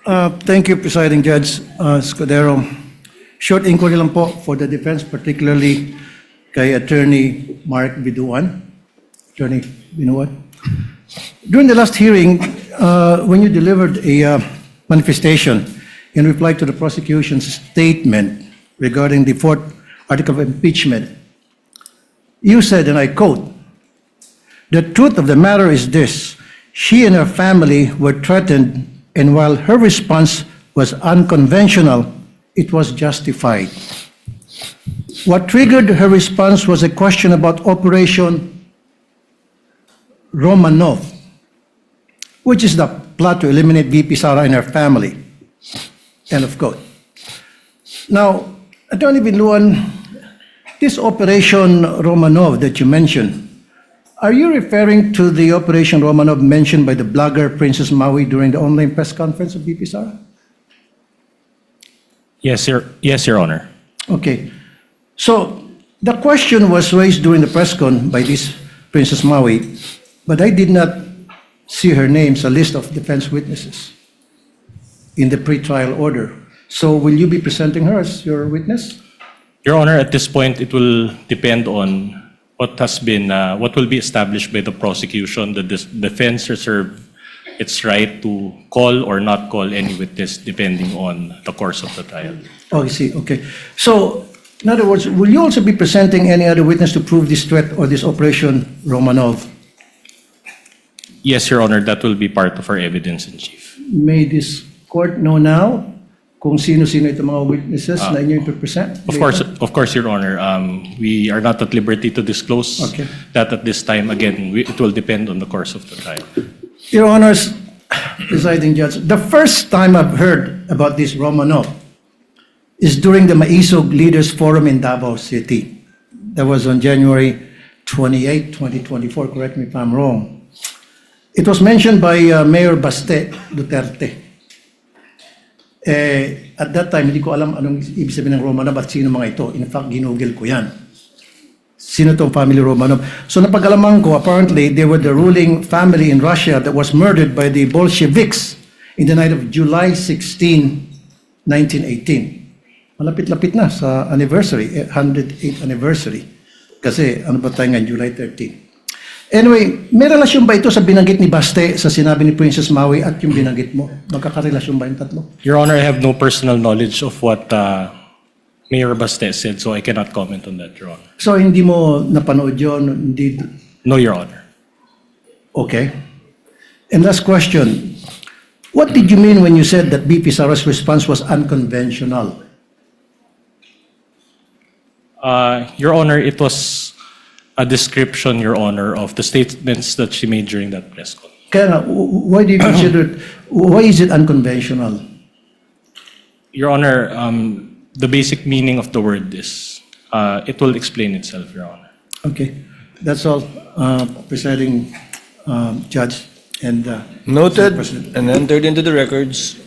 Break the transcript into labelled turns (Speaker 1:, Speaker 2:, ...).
Speaker 1: Thank you, Presiding Judge Scudero. Short inquiry lang po for the defense, particularly kay Attorney Mark Biduan. Attorney Binuan. During the last hearing, when you delivered a manifestation in reply to the prosecution's statement regarding the fourth article of impeachment, you said, and I quote, "The truth of the matter is this: she and her family were threatened, and while her response was unconventional, it was justified. What triggered her response was a question about Operation Romanov, which is the plot to eliminate VP Sara and her family." End of quote. Now, Attorney Binluan, this Operation Romanov that you mentioned, are you referring to the Operation Romanov mentioned by the blogger Princess Maui during the online press conference of VP Sara?
Speaker 2: Yes, Your Honor.
Speaker 1: Okay. So the question was raised during the press con by this Princess Maui, but I did not see her name sa list of defense witnesses in the pre-trial order. So will you be presenting her as your witness?
Speaker 2: Your Honor, at this point, it will depend on what will be established by the prosecution. The defense reserve its right to call or not call any witness depending on the course of the trial.
Speaker 1: Oh, I see. Okay. So, in other words, will you also be presenting any other witness to prove this threat or this Operation Romanov?
Speaker 2: Yes, Your Honor, that will be part of our evidence in chief.
Speaker 1: May this court know now kung sino-sino itong mga witnesses na inyo i-present?
Speaker 2: Of course, Your Honor. We are not at liberty to disclose that at this time. Again, it will depend on the course of the trial.
Speaker 1: Your Honors, Presiding Judge, the first time I've heard about this Romanov is during the Maisog Leaders Forum in Davao City. That was on January 28, 2024. Correct me if I'm wrong. It was mentioned by Mayor Baste Duterte. At that time, hindi ko alam anong ibig sabihin ng Romanov at sino mga ito. In fact, ginugil ko yan. Sino tong family Romanov? So napag-alaman ko, apparently, they were the ruling family in Russia that was murdered by the Bolsheviks in the night of July 16, 1918. Malapit-lapit na sa anniversary, 108th anniversary. Kasi ano ba tayo ngayon, July 13. Anyway, may relasyon ba ito sa binanggit ni Baste sa sinabi ni Princess Maui at yung binanggit mo? Magkakarelasyon ba yung tatlo?
Speaker 2: Your Honor, I have no personal knowledge of what Mayor Baste said, so I cannot comment on that, Your Honor.
Speaker 1: So hindi mo napanood yun? Hindi...
Speaker 2: No, Your Honor.
Speaker 1: Okay. And last question. What did you mean when you said that BP Sara's response was unconventional?
Speaker 2: Your Honor, it was a description, Your Honor, of the statements that she made during that press call.
Speaker 1: Kaya nga, why do you consider it, why is it unconventional?
Speaker 2: Your Honor, the basic meaning of the word is, it will explain itself, Your Honor.
Speaker 1: Okay. That's all, Presiding Judge and
Speaker 3: Noted and entered into the records.